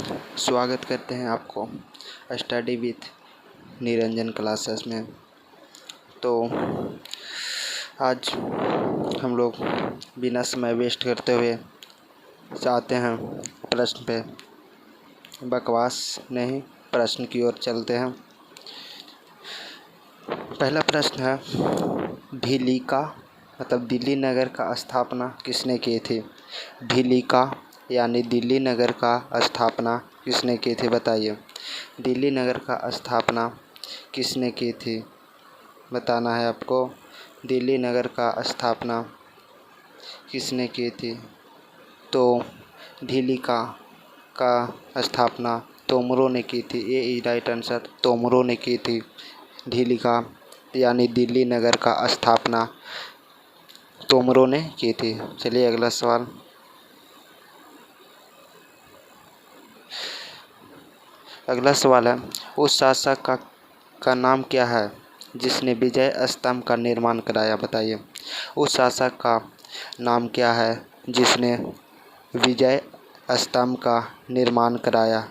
स्वागत करते हैं आपको स्टडी विथ निरंजन क्लासेस में। तो आज हम लोग बिना समय वेस्ट करते हुए जाते हैं प्रश्न पे, बकवास नहीं प्रश्न की ओर चलते हैं। पहला प्रश्न है, ढीली का मतलब दिल्ली नगर का स्थापना किसने की थी? ढीली का यानी दिल्ली नगर का स्थापना किसने की थी बताइए। दिल्ली नगर का स्थापना किसने की थी बताना है आपको। दिल्ली नगर का स्थापना किसने की थी? तो ढीली का स्थापना तोमरों ने की थी। ये इज राइट आंसर, तोमरों ने की थी। ढीली का यानी दिल्ली नगर का स्थापना तोमरों ने की थी। चलिए अगला सवाल। अगला सवाल है, उस शासक का नाम क्या है जिसने विजय स्तंभ का निर्माण कराया? बताइए। उस शासक का नाम क्या है जिसने विजय स्तंभ का निर्माण कराया?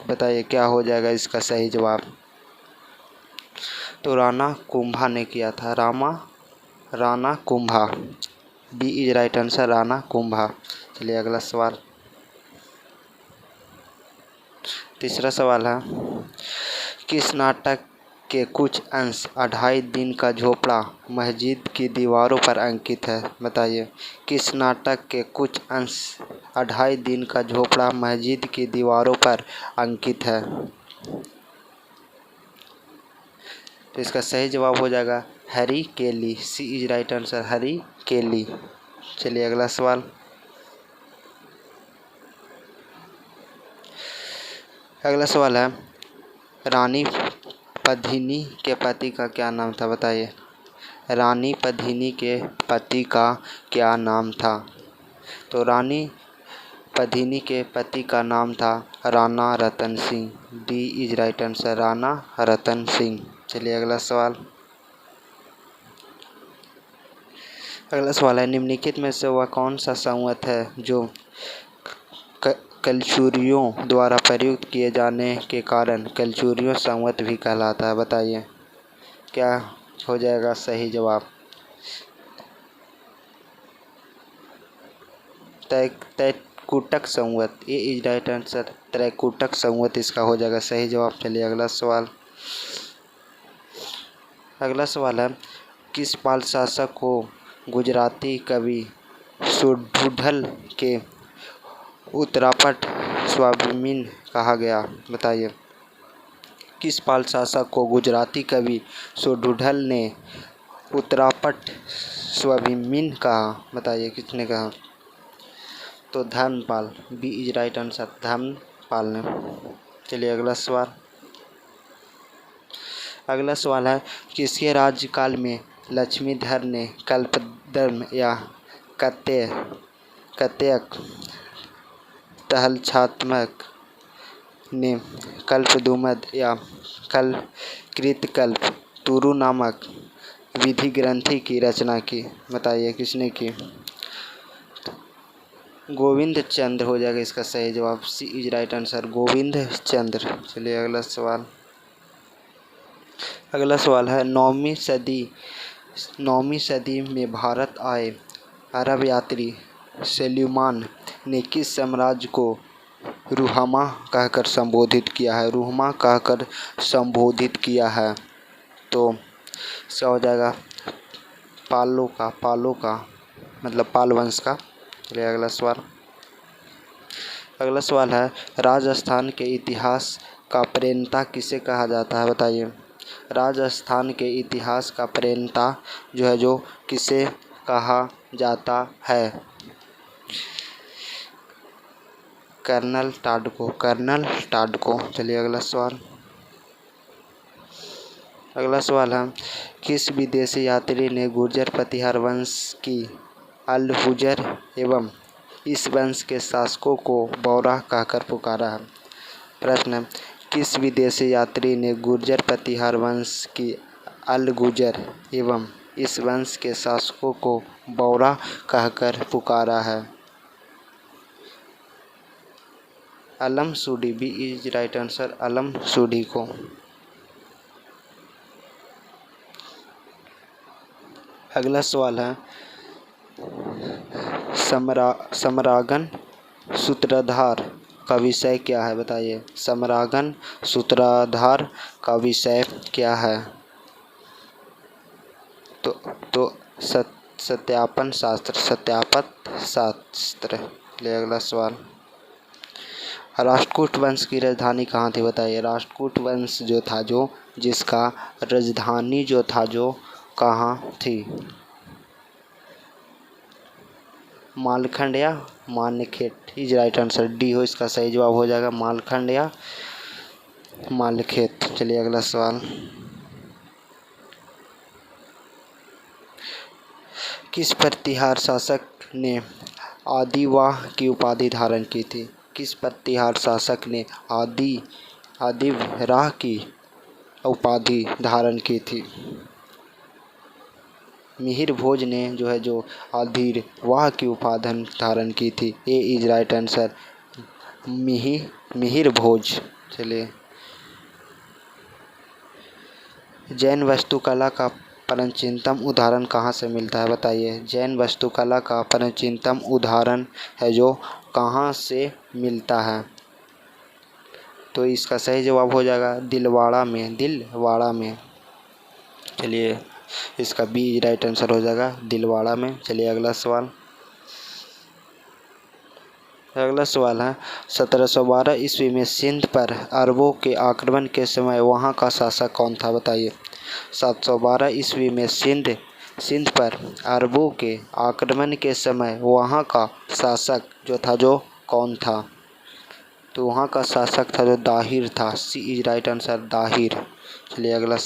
बताइए क्या हो जाएगा इसका सही जवाब। तो राणा कुंभा ने किया था। Rana Kumbha, B is right answer, Rana Kumbha. चलिए अगला सवाल। तीसरा सवाल है, किस नाटक के कुछ अंश 2.5 दिन का झोपड़ा मस्जिद की दीवारों पर अंकित है? बताइए। किस नाटक के कुछ अंश 2.5 दिन का झोपड़ा मस्जिद की दीवारों पर अंकित है? तो इसका सही जवाब हो जाएगा हैरी केली, सी इज राइट आंसर, हैरी केली। चलिए अगला सवाल। अगला सवाल है, रानी पद्मिनी के पति का क्या नाम था? बताइए। रानी पद्मिनी के पति का क्या नाम था? तो रानी पद्मिनी के पति का नाम था Rana Ratan Singh, D is right answer, Rana Ratan Singh. चलिए अगला सवाल। अगला सवाल है, निम्नलिखित में से वह कौन सा संवत है जो कलचुरियों द्वारा प्रयुक्त किए जाने के कारण कलचुरियों संवत भी कहलाता है? बताइए क्या हो जाएगा सही जवाब। त्रैकुटक संवत, ए इज राइट आंसर, त्रैकुटक संवत इसका हो जाएगा सही जवाब। चलिए अगला सवाल। अगला सवाल है, किस पाल शासक को गुजराती कवि सुढुढल के उत्तरापट स्वाभिमान कहा गया? बताइए। किस पाल शासक को गुजराती कवि सुढुढल ने उत्तरापट स्वाभिमान कहा? बताइए किसने कहा। तो Dharmpal, B is right answer, Dharmpal ने। चलिए अगला सवाल। अगला सवाल है, किसके राज्यकाल में लक्ष्मीधर ने कल्पद्रुम या कत्यक तहलछात्मक ने कल्पद्रुमद या कृतकल्प तुरु नामक विधि ग्रंथि की रचना की? बताइए किसने की। गोविंद चंद्र हो जाएगा इसका सही जवाब, सी इज राइट आंसर, गोविंद चंद्र। चलिए अगला सवाल। अगला सवाल है, 9वीं सदी में भारत आए अरब यात्री सुलेमान ने किस साम्राज्य को रुहमा कहकर संबोधित किया है? रुहमा कहकर संबोधित किया है। तो इसका हो जाएगा पालों का मतलब पाल वंश का। चलिए अगला सवाल। अगला सवाल है, राजस्थान के इतिहास का प्रणेता किसे कहा जाता है? बताइए। राजस्थान के इतिहास का प्रणेता जो किसे कहा जाता है? कर्नल टाडको। चलिए अगला सवाल। अगला सवाल है, किस विदेशी यात्री ने गुर्जर प्रतिहार वंश की अल हुजर एवं इस वंश के शासकों को बौरा कहकर पुकारा है? प्रश्न है, किस विदेशी यात्री ने गुर्जर प्रतिहार वंश की अल गुजर एवं इस वंश के शासकों को बौरा कहकर पुकारा है? अलम सूडी, बी इज राइट आंसर, अलम सूडी को। अगला सवाल है समरागन सूत्रधार का विषय क्या है, बताइए। समरागन सूत्रधार का विषय क्या है? तो सत्यापन शास्त्र, सत्यापत शास्त्र। ले अगला सवाल, राष्ट्रकूट वंश की राजधानी कहाँ थी, बताइए। राष्ट्रकूट वंश जो था, जो जिसका राजधानी जो था, जो कहाँ थी? मालखंड या Manyakhet is right answer, D हो इसका सही जवाब हो जाएगा, मालखंड या मालखेत। चलिए अगला सवाल, किस प्रतिहार शासक ने आदिवाह की उपाधि धारण की थी? किस प्रतिहार शासक ने आदिवाह की उपाधि धारण की थी? मिहिर भोज ने जो आदिवाह की उपाधि धारण की थी, ए इज राइट आंसर, मिहिर भोज। चलिए, जैन वास्तुकला का प्राचीनतम उदाहरण कहाँ से मिलता है, बताइए। जैन वास्तुकला का प्राचीनतम उदाहरण है जो कहाँ से मिलता है? तो इसका सही जवाब हो जाएगा दिलवाड़ा में। चलिए, इसका बी राइट आंसर हो जाएगा, दिलवाड़ा में। चलिए अगला सवाल, है 1712 ईस्वी में सिंध पर अरबों के आक्रमण के समय वहाँ का शासक कौन था, बताइए। 712 ईस्वी में सिंध पर अरबों के आक्रमण के समय वहाँ का शासक जो था, जो कौन था? तो वहाँ का शासक था जो दाहिर था, सी इज राइट आंसर, दाहिर। चलिए अगला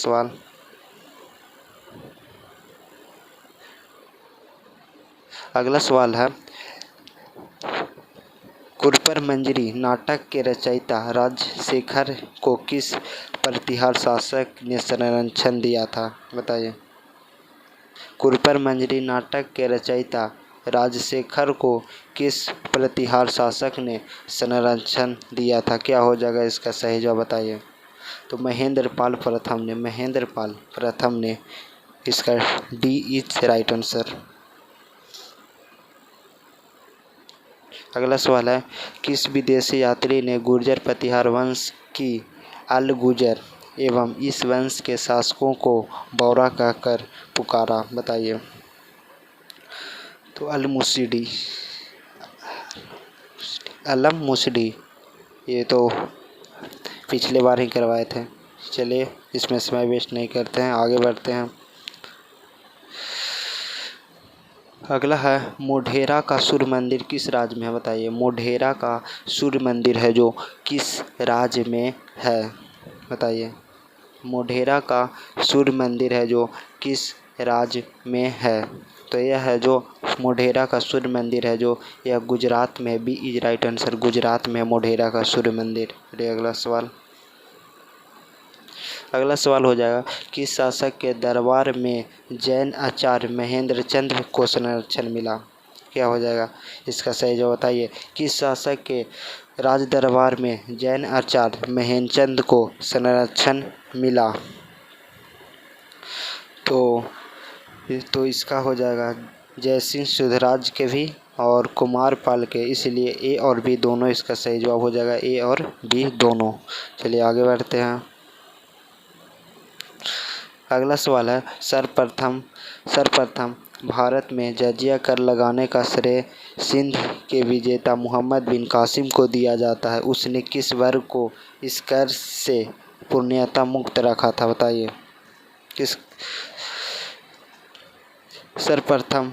सवाल, है कुरपर मंजरी नाटक के रचयिता राजशेखर को किस प्रतिहार शासक ने संरक्षण दिया था, बताइए। कुरपर मंजरी नाटक के रचयिता राजशेखर को किस प्रतिहार शासक ने संरक्षण दिया था? क्या हो जाएगा इसका सही जवाब, बताइए। तो महेंद्रपाल प्रथम ने इसका डी इज राइट आंसर। अगला सवाल है, किस विदेशी यात्री ने गुर्जर प्रतिहार वंश की अल गुजर एवं इस वंश के शासकों को बौरा कहकर पुकारा, बताइए। तो अलम मुसडी, ये तो पिछले बार ही करवाए थे। चलिए, इसमें समय वेस्ट नहीं करते हैं, आगे बढ़ते हैं। अगला है, मोढेरा का सूर्य मंदिर किस राज्य में है, बताइए। मोढेरा का सूर्य मंदिर है जो किस राज्य में है, बताइए। मोढेरा का सूर्य मंदिर है जो किस राज्य में है? तो यह है जो मोढेरा का सूर्य मंदिर है जो यह गुजरात में, B is right answer, Gujarat में मोढेरा का सूर्य मंदिर। अगला सवाल हो जाएगा, किस शासक के दरबार में जैन आचार्य महेंद्र चंद्र को संरक्षण मिला? क्या हो जाएगा इसका सही जवाब, बताइए। किस शासक के राज दरबार में जैन आचार्य महेंद्र चंद्र को संरक्षण मिला? तो इसका हो जाएगा जयसिंह सुधराज के भी और कुमारपाल के, इसलिए ए और बी दोनों इसका सही जवाब हो जाएगा, ए और बी दोनों। चलिए आगे बढ़ते हैं। अगला सवाल है, सर्वप्रथम भारत में जजिया कर लगाने का श्रेय सिंध के विजेता मोहम्मद बिन कासिम को दिया जाता है। उसने किस वर्ग को इस कर से पूर्णतः मुक्त रखा था, बताइए। सर्वप्रथम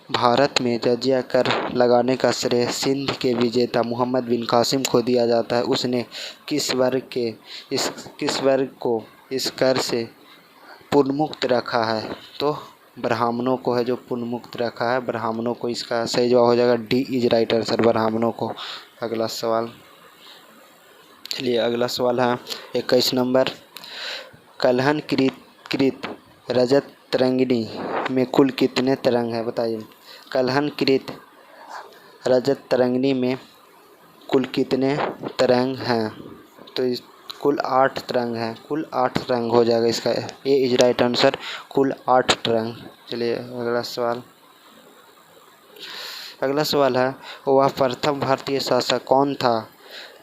भारत में जजिया कर लगाने का श्रेय सिंध के विजेता मोहम्मद बिन कासिम को दिया जाता है। उसने किस वर्ग को इस कर से पुनमुक्त रखा है? तो ब्राह्मणों को है जो पुनमुक्त रखा है, ब्राह्मणों को। इसका सही जवाब हो जाएगा डी इज राइट आंसर, ब्राह्मणों को। अगला सवाल, चलिए अगला सवाल है 21 नंबर, कलहन कृत रजत तरंगिणी में कुल कितने तरंग हैं, बताइए। कलहन कृत रजत तरंगिणी में कुल कितने तरंग हैं? तो कुल 8 तरंग हैं, कुल 8 तरंग हो जाएगा इसका। ए इज राइट आंसर, कुल 8 तरंग। चलिए अगला सवाल। अगला सवाल है, वह प्रथम भारतीय शासक कौन था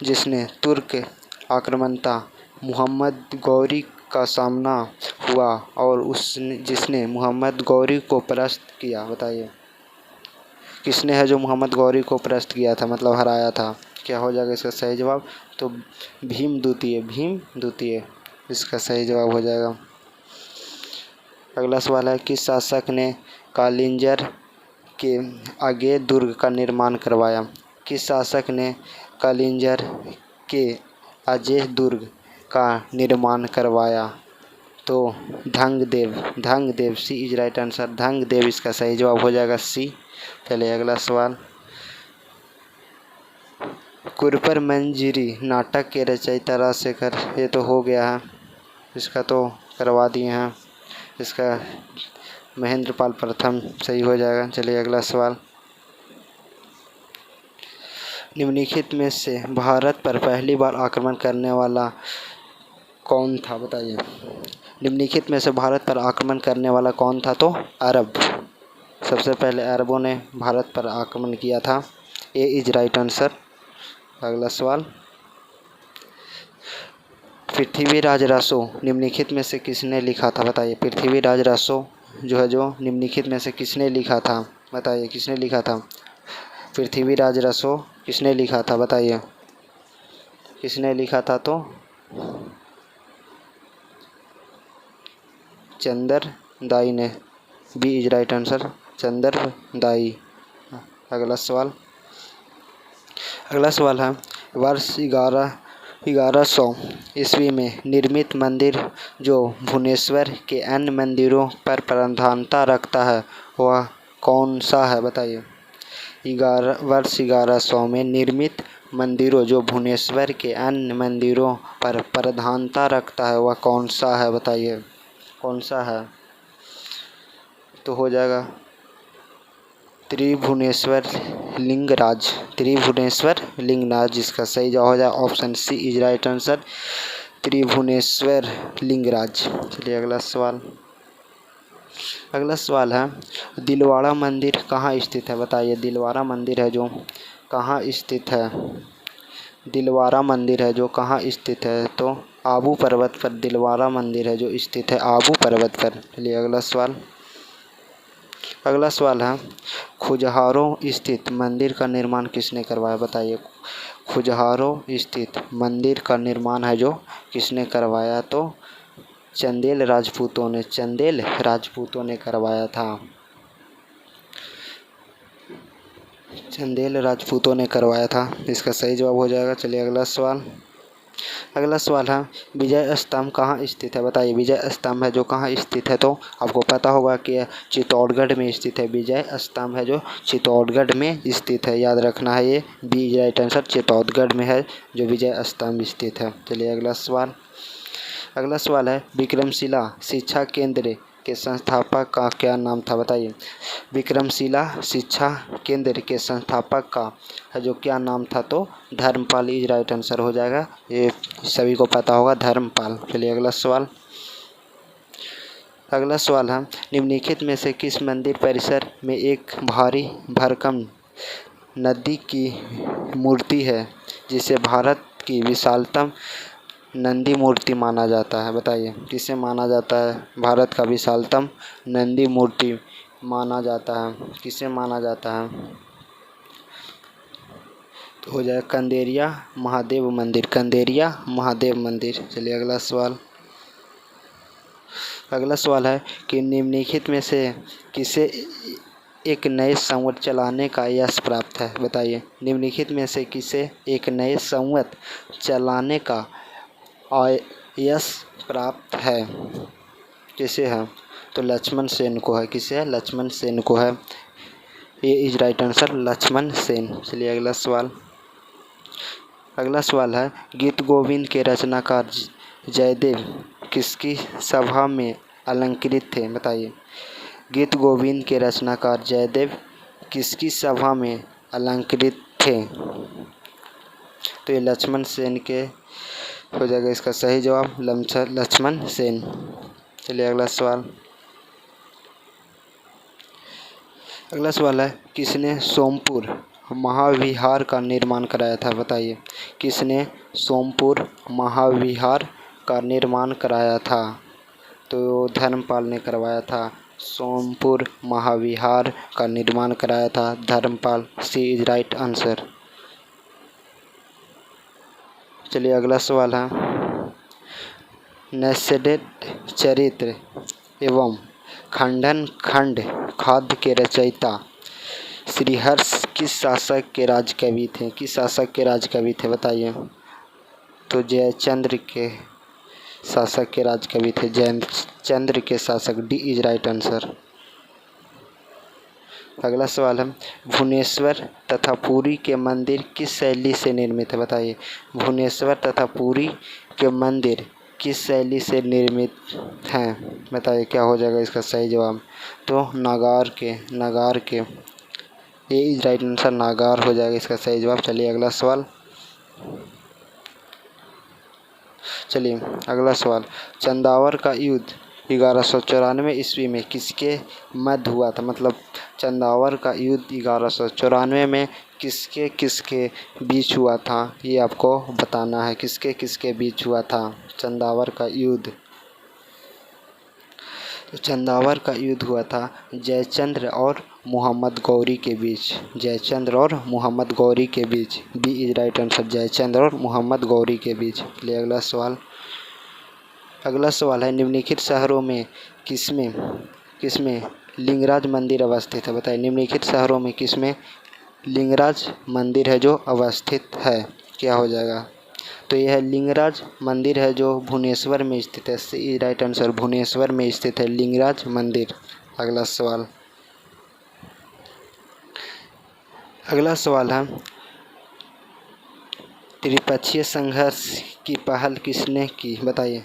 जिसने तुर्क आक्रामकता मोहम्मद गौरी का सामना हुआ और जिसने मोहम्मद गौरी को परास्त किया? बताइए किसने है जो मोहम्मद गौरी को परास्त किया था, मतलब हराया था? क्या हो जाएगा इसका सही जवाब? तो भीम द्वितीय इसका सही जवाब हो जाएगा। अगला सवाल है, किस शासक ने कालिंजर के आगे दुर्ग का निर्माण करवाया? किस शासक ने कालिंजर के अजय दुर्ग का निर्माण करवाया? तो धंगदेव सी इज राइट आंसर, धंगदेव इसका सही जवाब हो जाएगा, सी। चलिए अगला सवाल। कुरपर मंजरी नाटक के रचयिता राजशेखर, ये तो हो गया है, इसका तो करवा दिए हैं, इसका महेंद्रपाल प्रथम सही हो जाएगा। चलिए अगला सवाल। निम्नलिखित में से भारत पर पहली बार आक्रमण करने वाला कौन था? बताइए निम्नलिखित में से भारत पर आक्रमण करने वाला कौन था? तो अरब, सबसे पहले अरबों ने भारत पर आक्रमण किया था। ए इज राइट आंसर। अगला सवाल। पृथ्वीराज रासो निम्नलिखित में से किसने लिखा था? बताइए पृथ्वीराज रासो जो निम्नलिखित में से किसने लिखा था? बताइए किसने लिखा था? पृथ्वीराज रासो किसने लिखा था? बताइए किसने लिखा था? तो चंदर दाई ने, B is right answer, Chandar Dai. अगला सवाल। अगला सवाल है, वर्ष 1100 ईस्वी में निर्मित मंदिर जो भुवनेश्वर के अन्य मंदिरों पर प्रधानता रखता है वह कौन सा है? बताइए वर्ष 1100 में निर्मित मंदिरों जो भुवनेश्वर के अन्य मंदिरों पर प्रधानता रखता है वह कौन सा है? बताइए कौन सा है? तो हो जाएगा त्रिभुवनेश्वर लिंगराज, जिसका सही जवाब हो जाए option C is right answer, Tribhuvaneshwar Lingaraj. चलिए अगला सवाल। अगला सवाल है, दिलवाड़ा मंदिर कहाँ स्थित है? बताइए दिलवाड़ा मंदिर है जो कहाँ स्थित है? दिलवाड़ा मंदिर है जो कहाँ स्थित है? तो आबू पर्वत पर दिलवाड़ा मंदिर है जो स्थित है आबू पर्वत पर। चलिए अगला सवाल। अगला सवाल है, खुजहारों स्थित मंदिर का निर्माण किसने करवाया? बताइए खुजहारों स्थित मंदिर का निर्माण है जो किसने करवाया? तो चंदेल राजपूतों ने करवाया था। चंदेल राजपूतों ने करवाया था, इसका सही जवाब हो जाएगा। चलिए अगला सवाल। अगला सवाल है, विजय स्तंभ कहाँ स्थित है? बताइए विजय स्तंभ है जो कहाँ स्थित है? तो आपको पता होगा कि चित्तौड़गढ़ में स्थित है। विजय स्तंभ है जो चित्तौड़गढ़ में स्थित है, याद रखना है, ये बी राइट आंसर, चित्तौड़गढ़ में है जो विजय स्तंभ स्थित है। चलिए अगला सवाल। अगला सवाल है, विक्रमशिला शिक्षा केंद्र के संस्थापक का क्या नाम था? बताइए विक्रमशिला शिक्षा केंद्र के संस्थापक का है जो क्या नाम था? तो धर्मपाल इज राइट आंसर हो जाएगा, ये सभी को पता होगा, धर्मपाल। चलिए अगला सवाल। अगला सवाल है, निम्नलिखित में से किस मंदिर परिसर में एक भारी भरकम नदी की मूर्ति है जिसे भारत की विशालतम नंदी मूर्ति माना जाता है? बताइए किसे माना जाता है भारत का विशालतम नंदी मूर्ति माना जाता है? किसे माना जाता है? तो हो जाए कंदेरिया महादेव मंदिर। चलिए अगला सवाल। अगला सवाल है कि निम्नलिखित में से किसे एक नए संवत चलाने का यश प्राप्त है? बताइए निम्नलिखित में से किसे एक नए संवत चलाने का यश प्राप्त है? किसे है? तो लक्ष्मण सेन को है। किसे है? लक्ष्मण सेन को है, ये is right answer, Lakshman Sen. चलिए अगला सवाल। अगला सवाल है, गीत गोविंद के रचनाकार जयदेव किसकी सभा में अलंकृत थे? बताइए गीत गोविंद के रचनाकार जयदेव किसकी सभा में अलंकृत थे? तो ये लक्ष्मण सेन के हो जाएगा इसका सही जवाब, लक्ष्मण सेन। चलिए अगला सवाल। अगला सवाल है, किसने सोमपुर महाविहार का निर्माण कराया था? बताइए, किसने सोमपुर महाविहार का निर्माण कराया था? तो धर्मपाल ने करवाया था। सोमपुर महाविहार का निर्माण कराया था धर्मपाल। सी इज राइट आंसर। चलिए अगला सवाल है, नैसैरेथ चरित्र एवं खंडन खंड खाद्य के रचयिता श्रीहर्ष किस शासक के राजकवि थे? किस शासक के राजकवि थे बताइए? तो जयचंद्र के शासक के राजकवि थे, जयचंद्र के शासक। D is right answer. अगला सवाल है, भुवनेश्वर तथा पुरी के मंदिर किस शैली से निर्मित है? बताइए, भुवनेश्वर तथा पुरी के मंदिर किस शैली से निर्मित हैं? बताइए क्या हो जाएगा इसका सही जवाब? तो नागार के ए इज राइट आंसर, नागार हो जाएगा इसका सही जवाब। चलिए अगला सवाल। चंदावर का युद्ध 1194 ईस्वी में किसके मध्य हुआ था? मतलब चंदावर का युद्ध 1194 में किसके किसके बीच हुआ था, ये आपको बताना है। किसके किसके बीच हुआ था चंदावर का युद्ध? तो चंदावर का युद्ध हुआ था जयचंद्र और मोहम्मद गौरी के बीच। जयचंद्र और मोहम्मद गौरी के बीच। B is right answer, Jaichandra और मोहम्मद गौरी के बीच। चलिए अगला सवाल है, निम्नलिखित शहरों में किसमें लिंगराज मंदिर अवस्थित है? बताइए, निम्नलिखित शहरों में किसमें लिंगराज मंदिर है जो अवस्थित है? क्या हो जाएगा? तो यह लिंगराज मंदिर है जो भुवनेश्वर में स्थित है। सी राइट आंसर, भुवनेश्वर में स्थित है लिंगराज मंदिर। अगला सवाल है, त्रिपक्षीय संघर्ष की पहल किसने की? बताइए,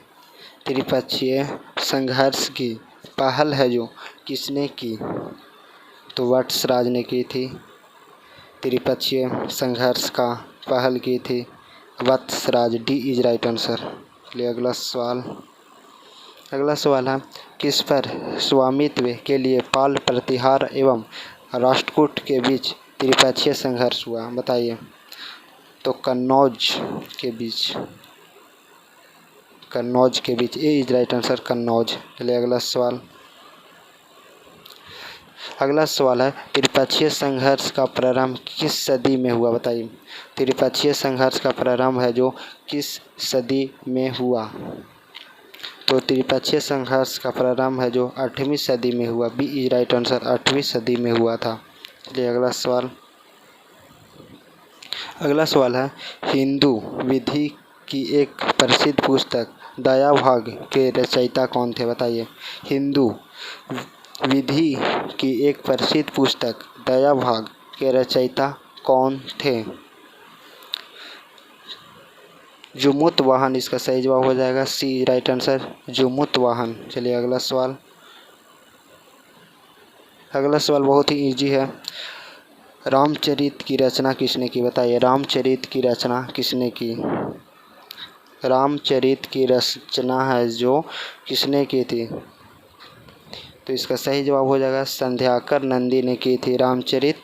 त्रिपक्षीय संघर्ष की पहल है जो किसने की? तो वत्सराज ने की थी। त्रिपक्षीय संघर्ष का पहल की थी Vatsaraj. D is right answer. चलिए अगला सवाल है, किस पर स्वामित्व के लिए पाल प्रतिहार एवं राष्ट्रकूट के बीच त्रिपक्षीय संघर्ष हुआ? बताइए। तो कन्नौज के बीच। ए इज राइट आंसर, कन्नौज। चलिए अगला सवाल है, त्रिपक्षीय संघर्ष का प्रारंभ किस सदी में हुआ? बताइए, त्रिपक्षीय संघर्ष का प्रारंभ है जो किस सदी में हुआ? तो त्रिपक्षीय संघर्ष का प्रारंभ है जो 8वीं सदी में हुआ। बी इज राइट आंसर, 8वीं सदी में हुआ था। चलिए अगला सवाल है, हिंदू विधि की एक प्रसिद्ध पुस्तक दयाभाग के रचयिता कौन थे? बताइए, हिंदू विधि की एक प्रसिद्ध पुस्तक दयाभाग के रचयिता कौन थे? जुमुतवाहन इसका सही जवाब हो जाएगा। सी राइट आंसर, जुमुतवाहन। चलिए अगला सवाल बहुत ही इजी है। रामचरित की रचना किसने की? बताइए, रामचरित की रचना किसने की? रामचरित की रचना है जो किसने की थी? तो इसका सही जवाब हो जाएगा, संध्याकर नंदी ने की थी रामचरित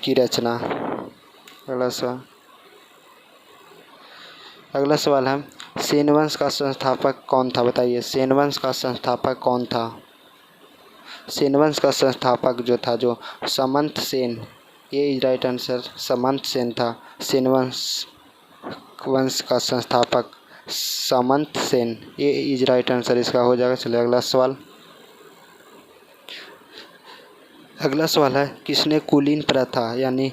की रचना। अगला सवाल है, सेन वंश का संस्थापक कौन था? बताइए, सेन वंश का संस्थापक कौन था? सेन वंश का संस्थापक जो था जो समंत सेन। ये इज राइट आंसर, समंत सेन था। सेन वंश का संस्थापक समंत सेन। ये इज राइट आंसर इसका हो जाएगा। चलिए अगला सवाल है, किसने कुलीन प्रथा यानी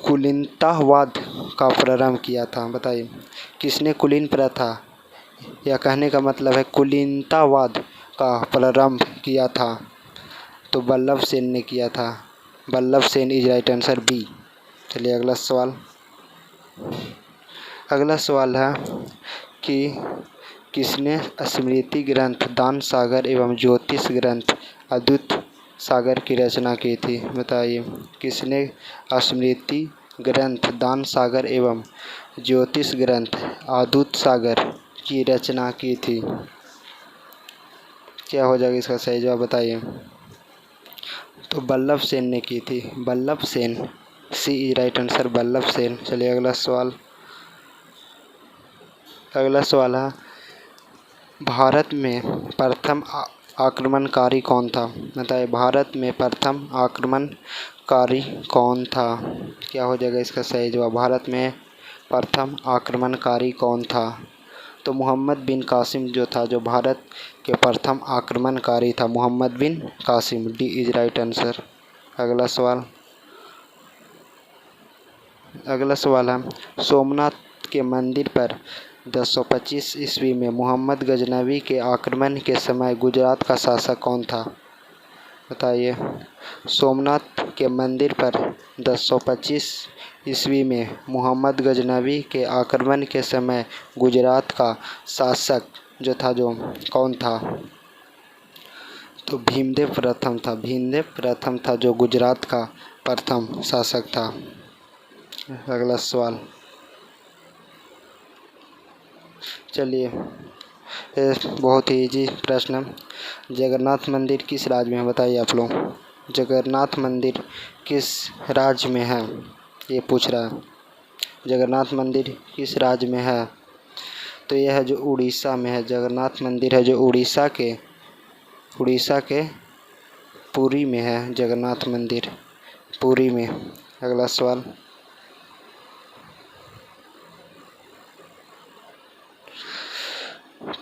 कुलीनतावाद का प्रारंभ किया था? बताइए, किसने कुलीन प्रथा या कहने का मतलब है कुलीनतावाद का प्रारंभ किया था? तो वल्लभ सेन ने किया था। Vallabh Sen is right answer, B. चलिए अगला सवाल है कि किसने स्मृति ग्रंथ दान सागर एवं ज्योतिष ग्रंथ अद्भुत सागर की रचना की थी? बताइए, किसने स्मृति ग्रंथ दान सागर एवं ज्योतिष ग्रंथ अवधूत सागर की रचना की थी? क्या हो जाएगा इसका सही जवाब बताइए। तो वल्लभ सेन ने की थी, Vallabh Sen, C is right answer, Vallabh Sen. चलिए अगला सवाल है, भारत में प्रथम आक्रमणकारी कौन था? बताइए, भारत में प्रथम आक्रमणकारी कौन था? क्या हो जाएगा इसका सही जवाब। भारत में प्रथम आक्रमणकारी कौन था? तो मोहम्मद बिन कासिम जो था, जो भारत के प्रथम आक्रमणकारी था, Mohammad bin Qasim. D is right answer. अगला सवाल है, सोमनाथ के मंदिर पर 1025 ईस्वी में मोहम्मद गजनवी के आक्रमण के समय गुजरात का शासक कौन था? बताइए, सोमनाथ के मंदिर पर 1025 ईस्वी में मोहम्मद गजनवी के आक्रमण के समय गुजरात का शासक जो था, जो कौन था? तो भीमदेव प्रथम था, भीमदेव प्रथम था जो गुजरात का प्रथम शासक था। अगला सवाल, चलिए बहुत ही इजी प्रश्न, जगन्नाथ मंदिर किस राज्य में है? बताइए आप लोग, जगन्नाथ मंदिर किस राज्य में है? ये पूछ रहा है, जगन्नाथ मंदिर किस राज्य में है? तो यह है जो उड़ीसा में है, जगन्नाथ मंदिर है जो उड़ीसा के पुरी में है, जगन्नाथ मंदिर पुरी में। अगला सवाल,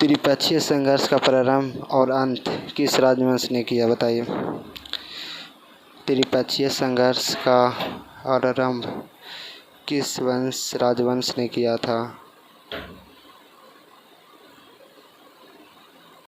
त्रिपक्षीय संघर्ष का प्रारंभ और अंत किस राजवंश ने किया? बताइए, त्रिपक्षीय संघर्ष का आरंभ किस राजवंश ने किया था?